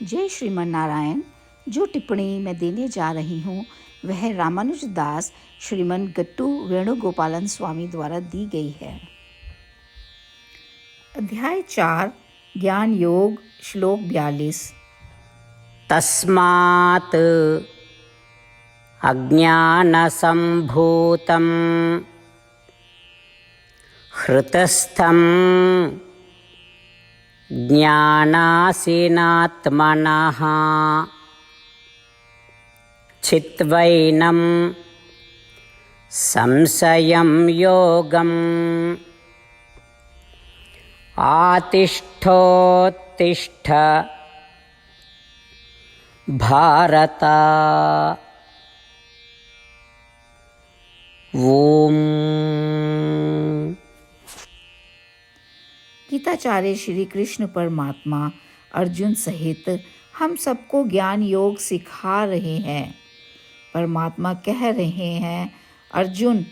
जय श्रीमन नारायण। जो टिप्पणी मैं देने जा रही हूँ वह रामानुज दास श्रीमन गट्टू वेणुगोपालन स्वामी द्वारा दी गई है। अध्याय 4 ज्ञान योग श्लोक 42। तस्मात् अज्ञानसम्भूतं हृतस्थं ज्ञानासीनात्मनः चित्वैनं संशयं योगम् आतिष्ठोत्तिष्ठ भारत। ओम। गीताचार्य श्री कृष्ण परमात्मा अर्जुन सहित हम सबको ज्ञान योग सिखा रहे हैं। परमात्मा कह रहे हैं, अर्जुन,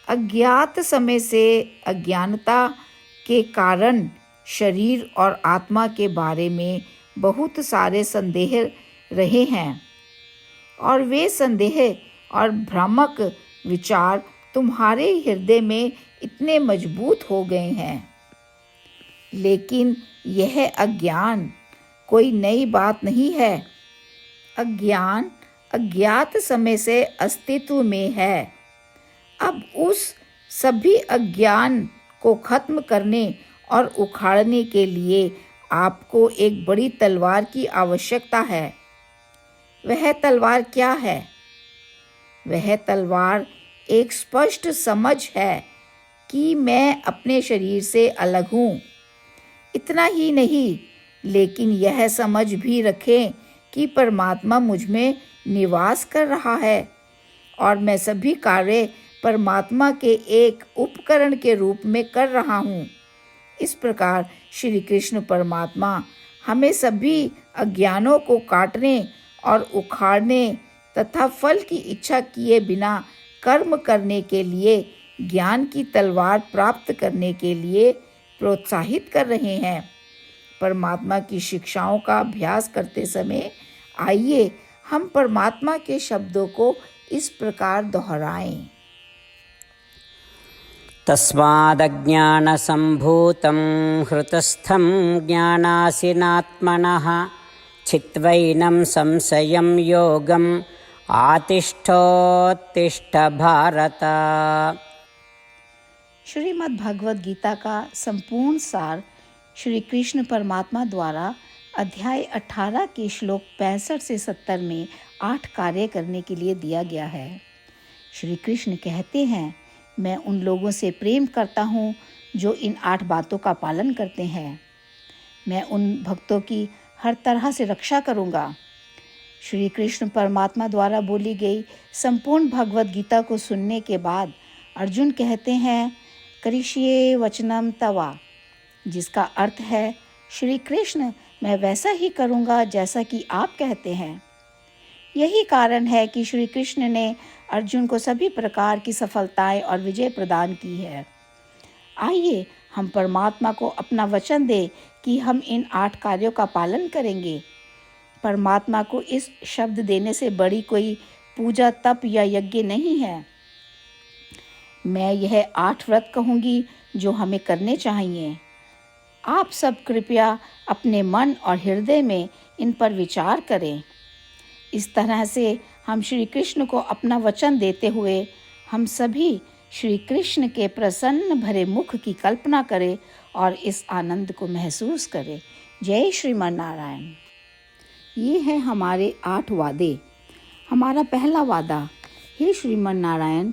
अज्ञात समय से अज्ञानता के कारण शरीर और आत्मा के बारे में बहुत सारे संदेह रहे हैं और वे संदेह और भ्रामक विचार तुम्हारे हृदय में इतने मजबूत हो गए हैं। लेकिन यह अज्ञान कोई नई बात नहीं है। अज्ञान अज्ञात समय से अस्तित्व में है। अब उस सभी अज्ञान को खत्म करने और उखाड़ने के लिए आपको एक बड़ी तलवार की आवश्यकता है। वह तलवार क्या है? वह तलवार एक स्पष्ट समझ है कि मैं अपने शरीर से अलग हूँ। इतना ही नहीं, लेकिन यह समझ भी रखें कि परमात्मा मुझ में निवास कर रहा है और मैं सभी कार्य परमात्मा के एक उपकरण के रूप में कर रहा हूँ। इस प्रकार श्री कृष्ण परमात्मा हमें सभी अज्ञानों को काटने और उखाड़ने तथा फल की इच्छा किए बिना कर्म करने के लिए ज्ञान की तलवार प्राप्त करने के लिए प्रोत्साहित कर रहे हैं। परमात्मा की शिक्षाओं का अभ्यास करते समय आइए हम परमात्मा के शब्दों को इस प्रकार दोहराएं। तस्मादज्ञानसम्भूतं हृतस्थं ज्ञानासीनात्मनः चित्वैनं संशयं योगम् आतिष्ठोत्तिष्ठ भारत। श्रीमद् भगवद गीता का संपूर्ण सार श्री कृष्ण परमात्मा द्वारा अध्याय 18 के श्लोक 65 से 70 में 8 कार्य करने के लिए दिया गया है। श्री कृष्ण कहते हैं, मैं उन लोगों से प्रेम करता हूँ जो इन 8 बातों का पालन करते हैं। मैं उन भक्तों की हर तरह से रक्षा करूँगा। श्री कृष्ण परमात्मा द्वारा बोली गई संपूर्ण भगवद गीता को सुनने के बाद अर्जुन कहते हैं, करिष्ये वचनम तवा, जिसका अर्थ है, श्री कृष्ण, मैं वैसा ही करूँगा जैसा कि आप कहते हैं। यही कारण है कि श्री कृष्ण ने अर्जुन को सभी प्रकार की सफलताएं और विजय प्रदान की है। आइए हम परमात्मा को अपना वचन दें कि हम इन 8 कार्यों का पालन करेंगे। परमात्मा को इस शब्द देने से बड़ी कोई पूजा, तप या यज्ञ नहीं है। मैं यह 8 व्रत कहूँगी जो हमें करने चाहिए। आप सब कृपया अपने मन और हृदय में इन पर विचार करें। इस तरह से हम श्री कृष्ण को अपना वचन देते हुए हम सभी श्री कृष्ण के प्रसन्न भरे मुख की कल्पना करें और इस आनंद को महसूस करें। जय श्रीमन नारायण। ये है हमारे 8 वादे। हमारा पहला वादा, हे श्रीमन नारायण,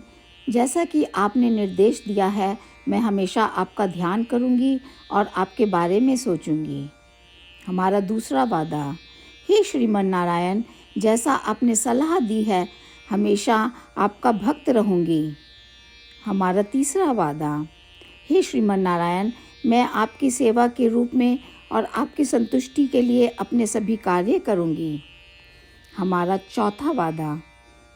जैसा कि आपने निर्देश दिया है, मैं हमेशा आपका ध्यान करूंगी और आपके बारे में सोचूंगी। हमारा दूसरा वादा, हे श्रीमन नारायण, जैसा आपने सलाह दी है, हमेशा आपका भक्त रहूंगी। हमारा तीसरा वादा, हे श्रीमन नारायण, मैं आपकी सेवा के रूप में और आपकी संतुष्टि के लिए अपने सभी कार्य करूंगी। हमारा चौथा वादा,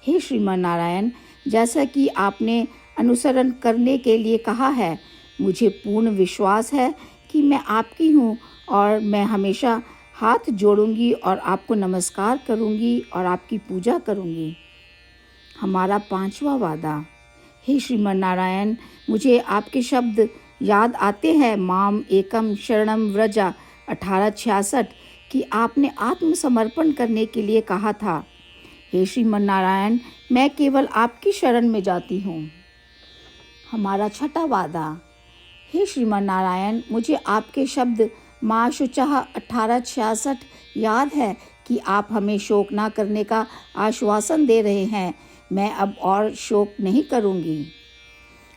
हे श्रीमन नारायण, जैसा कि आपने अनुसरण करने के लिए कहा है, मुझे पूर्ण विश्वास है कि मैं आपकी हूँ और मैं हमेशा हाथ जोड़ूंगी और आपको नमस्कार करूंगी और आपकी पूजा करूंगी। हमारा 5वां वादा। हे श्रीमन नारायण, मुझे आपके शब्द याद आते हैं, माम एकम शरणम व्रजा 1866, कि आपने आत्मसमर्पण करने के लिए कहा था। हे श्रीमन नारायण, मैं केवल आपकी शरण में जाती हूँ। हमारा 6वां वादा। हे श्रीमन नारायण, मुझे आपके शब्द माँ शुचः 1866 याद है कि आप हमें शोक ना करने का आश्वासन दे रहे हैं। मैं अब और शोक नहीं करूँगी।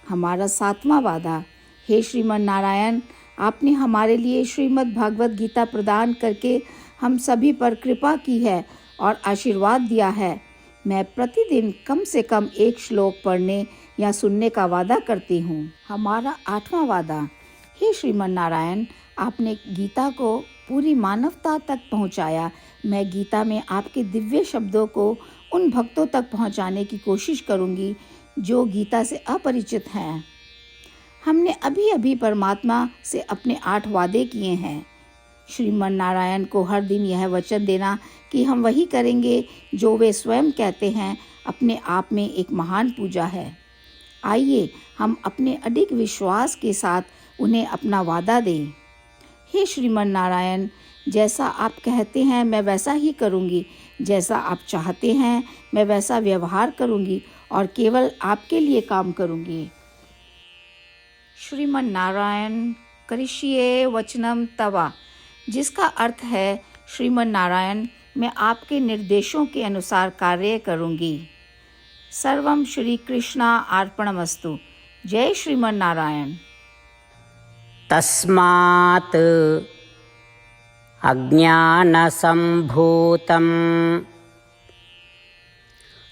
हमारा 7वां वादा। हे श्रीमन नारायण, आपने हमारे लिए श्रीमद् भागवत गीता प्रदान करके हम सभी पर कृपा की है और आशीर्वाद दिया है। मैं प्रतिदिन कम से कम एक श्लोक पढ़ने या सुनने का वादा करती हूँ। हमारा 8वां वादा। हे श्रीमन नारायण, आपने गीता को पूरी मानवता तक पहुँचाया। मैं गीता में आपके दिव्य शब्दों को उन भक्तों तक पहुँचाने की कोशिश करूँगी जो गीता से अपरिचित हैं। हमने अभी अभी परमात्मा से अपने 8 वादे किए हैं। श्रीमन नारायण को हर दिन यह वचन देना कि हम वही करेंगे जो वे स्वयं कहते हैं, अपने आप में एक महान पूजा है। आइए हम अपने अडिग विश्वास के साथ उन्हें अपना वादा दें। हे श्रीमन नारायण, जैसा आप कहते हैं मैं वैसा ही करूँगी। जैसा आप चाहते हैं मैं वैसा व्यवहार करूँगी और केवल आपके लिए काम करूँगी। श्रीमन नारायण करिष्ये वचनम तवा, जिसका अर्थ है, श्रीमन नारायण, मैं आपके निर्देशों के अनुसार कार्य करूँगी। सर्वम श्री कृष्णा अर्पणमस्तु। जय श्रीमन नारायण। तस्मात् अज्ञानसम्भूतं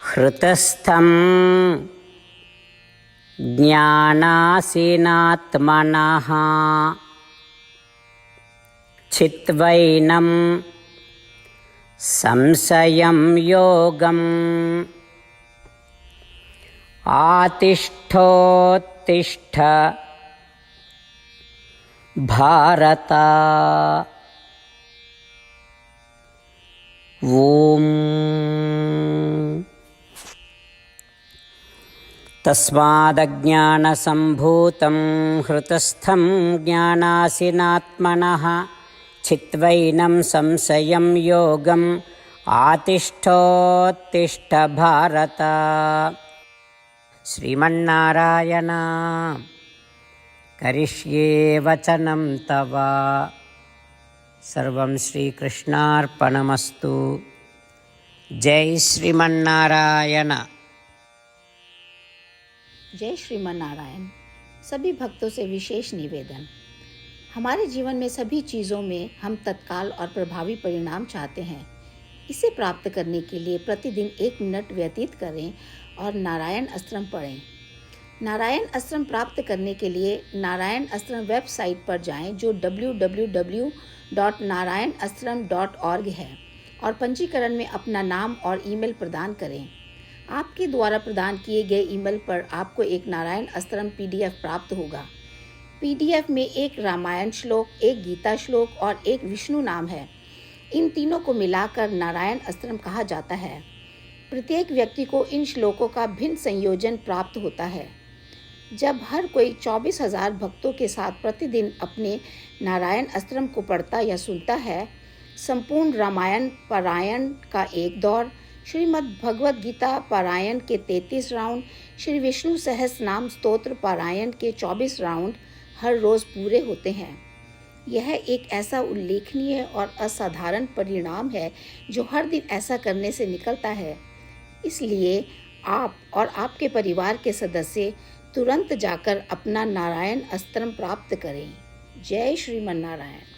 हृतस्थं ज्ञानासीनात्मनः चित्वैनं संशयं योगम् आतिष्ठोत्तिष्ठ भारत। ओम तस्मादज्ञानसम्भूतं हृतस्थं ज्ञानासीनात्मनः चित्वैनं संशयं योगम् आतिष्ठोत्तिष्ठ भारत। श्रीमन्नारायण करिष्ये वचनं तव। सर्वं श्रीकृष्णार्पणमस्तु। जय श्रीमन्नारायण। जय श्रीमन नारायण। सभी भक्तों से विशेष निवेदन। हमारे जीवन में सभी चीज़ों में हम तत्काल और प्रभावी परिणाम चाहते हैं। इसे प्राप्त करने के लिए प्रतिदिन 1 मिनट व्यतीत करें और नारायण अस्त्रम पढ़ें। नारायण अस्त्रम प्राप्त करने के लिए नारायण अस्त्रम वेबसाइट पर जाएं, जो www.narayanastram.org है, और पंजीकरण में अपना नाम और ईमेल प्रदान करें। आपके द्वारा प्रदान किए गए ईमेल पर आपको एक नारायण अस्त्रम PDF प्राप्त होगा। PDF में 1 रामायण श्लोक, 1 गीता श्लोक और 1 विष्णु नाम है। इन तीनों को मिलाकर नारायण अस्त्रम कहा जाता है। प्रत्येक व्यक्ति को इन श्लोकों का भिन्न संयोजन प्राप्त होता है। जब हर कोई 24,000 भक्तों के साथ प्रतिदिन अपने नारायण अस्त्रम को पढ़ता या सुनता है, संपूर्ण रामायण पारायण का 1 दौर, श्रीमद् भगवद गीता पारायण के 33 राउंड, श्री विष्णु सहस्त्र नाम स्तोत्र पारायण के 24 राउंड हर रोज़ पूरे होते हैं। यह एक ऐसा उल्लेखनीय और असाधारण परिणाम है जो हर दिन ऐसा करने से निकलता है। इसलिए आप और आपके परिवार के सदस्य तुरंत जाकर अपना नारायण अस्त्रम प्राप्त करें। जय श्रीमन नारायण।